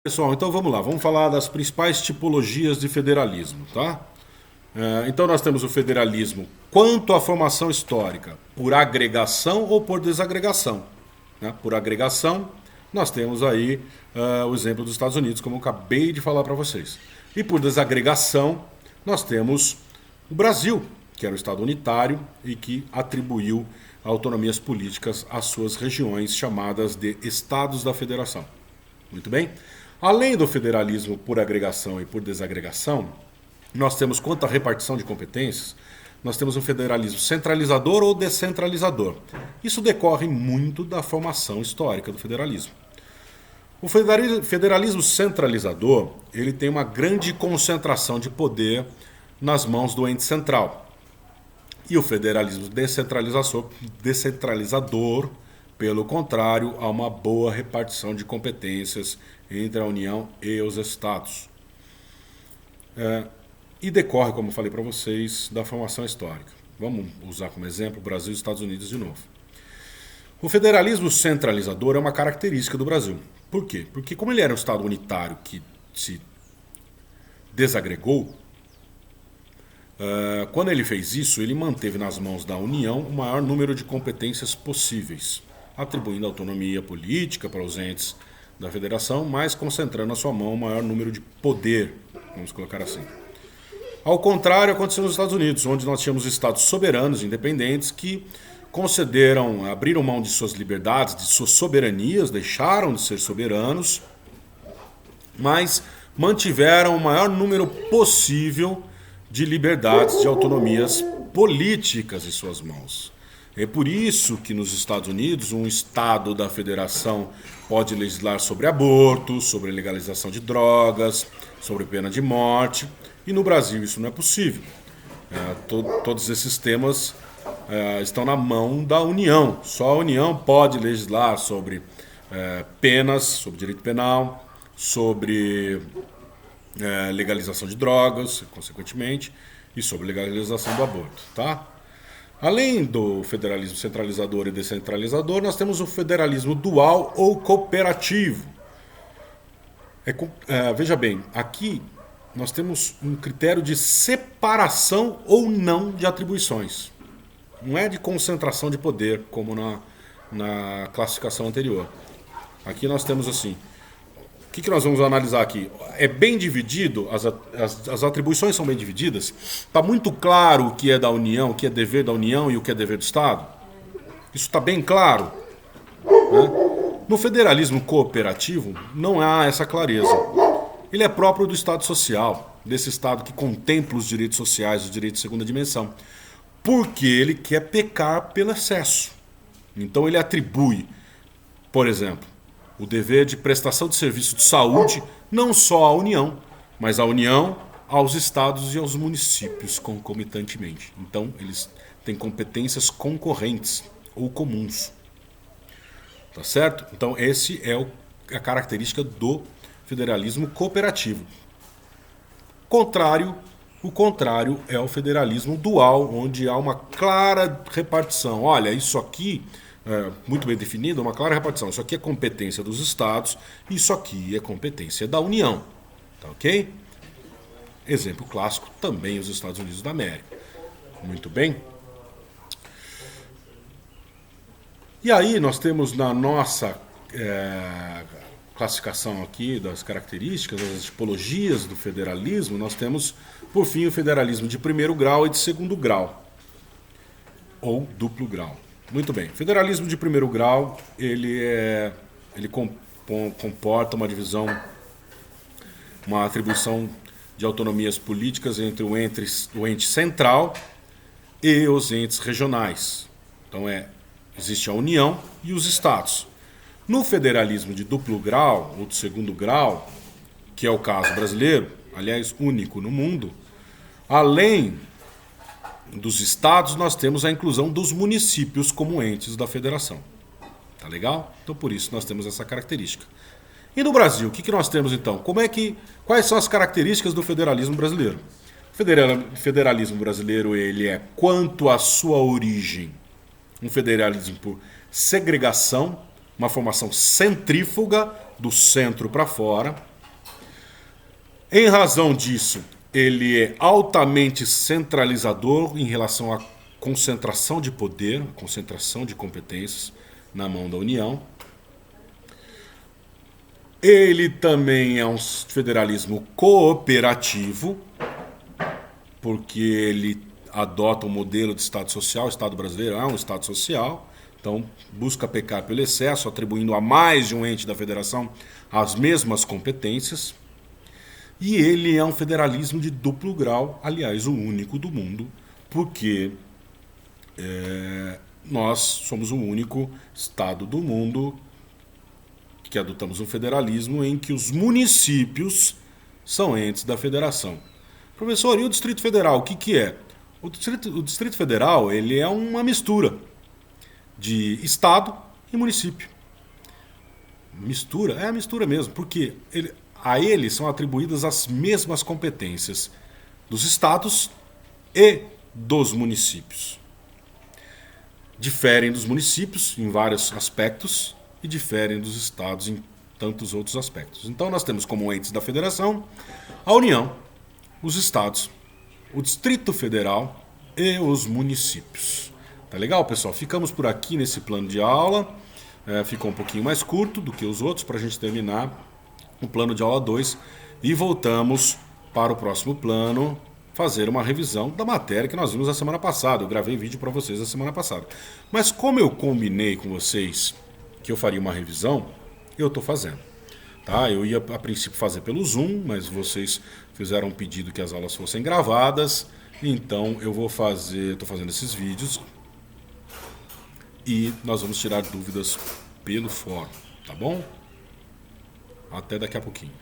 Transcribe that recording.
Pessoal, então vamos lá, vamos falar das principais tipologias de federalismo, tá? Então nós temos o federalismo quanto à formação histórica, por agregação ou por desagregação. Né? Por agregação, nós temos aí o exemplo dos Estados Unidos, como eu acabei de falar para vocês. E por desagregação, nós temos o Brasil, que era o Estado unitário e que atribuiu autonomias políticas às suas regiões chamadas de Estados da Federação. Muito bem? Além do federalismo por agregação e por desagregação, nós temos, quanto à repartição de competências, nós temos um federalismo centralizador ou descentralizador. Isso decorre muito da formação histórica do federalismo. O federalismo centralizador, ele tem uma grande concentração de poder nas mãos do ente central. E o federalismo descentralizador, pelo contrário, há uma boa repartição de competências entre a União e os Estados. E decorre, como eu falei para vocês, da formação histórica. Vamos usar como exemplo o Brasil e os Estados Unidos de novo. O federalismo centralizador é uma característica do Brasil. Por quê? Porque como ele era um Estado unitário que se desagregou, quando ele fez isso, ele manteve nas mãos da União o maior número de competências possíveis, atribuindo autonomia política para os entes da federação, mas concentrando na sua mão o maior número de poder, vamos colocar assim. Ao contrário, aconteceu nos Estados Unidos, onde nós tínhamos estados soberanos, independentes, que abriram mão de suas liberdades, de suas soberanias, deixaram de ser soberanos, mas mantiveram o maior número possível de liberdades, de autonomias políticas em suas mãos. É por isso que nos Estados Unidos um estado da federação pode legislar sobre aborto, sobre legalização de drogas, sobre pena de morte, e no Brasil isso não é possível. Todos esses temas estão na mão da União. Só a União pode legislar sobre penas, sobre direito penal, sobre legalização de drogas, consequentemente, e sobre legalização do aborto, tá? Além do federalismo centralizador e descentralizador, nós temos o federalismo dual ou cooperativo. Veja bem, aqui nós temos um critério de separação ou não de atribuições. Não é de concentração de poder, como na classificação anterior. Aqui nós temos assim. O que nós vamos analisar aqui? É bem dividido, as atribuições são bem divididas? Está muito claro o que é da União, o que é dever da União e o que é dever do Estado? Isso está bem claro? Né? No federalismo cooperativo, não há essa clareza. Ele é próprio do Estado social, desse Estado que contempla os direitos sociais, os direitos de segunda dimensão. Porque ele quer pecar pelo excesso. Então ele atribui, por exemplo, o dever de prestação de serviço de saúde não só à União, mas à União, aos estados e aos municípios concomitantemente. Então, eles têm competências concorrentes ou comuns. Tá certo? Então, esse é a característica do federalismo cooperativo. O contrário é o federalismo dual, onde há uma clara repartição. Olha, isso aqui muito bem definido, uma clara repartição. Isso aqui é competência dos estados, isso aqui é competência da União. Tá ok? Exemplo clássico, também os Estados Unidos da América. Muito bem. E aí nós temos na nossa classificação aqui das características, das tipologias do federalismo, nós temos, por fim, o federalismo de primeiro grau e de segundo grau, ou duplo grau. Muito bem. Federalismo de primeiro grau, ele comporta uma divisão, uma atribuição de autonomias políticas entre o ente central e os entes regionais. Então existe a União e os estados. No federalismo de duplo grau, ou de segundo grau, que é o caso brasileiro, aliás, único no mundo, além dos estados, nós temos a inclusão dos municípios como entes da federação. Tá legal? Então, por isso, nós temos essa característica. E no Brasil, o que nós temos então? Quais são as características do federalismo brasileiro? O federalismo brasileiro, ele é, quanto à sua origem, um federalismo por segregação, uma formação centrífuga do centro para fora, Em razão disso, ele é altamente centralizador em relação à concentração de poder, concentração de competências na mão da União. Ele também é um federalismo cooperativo, porque ele adota um modelo de Estado social. O Estado brasileiro é um Estado social, então busca pecar pelo excesso, atribuindo a mais de um ente da federação as mesmas competências. E ele é um federalismo de duplo grau, aliás, o único do mundo, porque nós somos o único Estado do mundo que adotamos um federalismo em que os municípios são entes da federação. Professor, e o Distrito Federal, o que é? O Distrito Federal ele é uma mistura de Estado e município. Mistura? É a mistura mesmo, porque a ele são atribuídas as mesmas competências dos estados e dos municípios. Diferem dos municípios em vários aspectos e diferem dos estados em tantos outros aspectos. Então nós temos como entes da federação a União, os estados, o Distrito Federal e os municípios. Tá legal, pessoal? Ficamos por aqui nesse plano de aula. Ficou um pouquinho mais curto do que os outros para a gente terminar o plano de aula 2 e voltamos para o próximo plano fazer uma revisão da matéria que nós vimos a semana passada. Eu gravei vídeo para vocês a semana passada. Mas como eu combinei com vocês que eu faria uma revisão, eu estou fazendo. Tá? Eu ia a princípio fazer pelo Zoom, mas vocês fizeram um pedido que as aulas fossem gravadas, então eu vou fazer, estou fazendo esses vídeos e nós vamos tirar dúvidas pelo fórum, tá bom? Até daqui a pouquinho.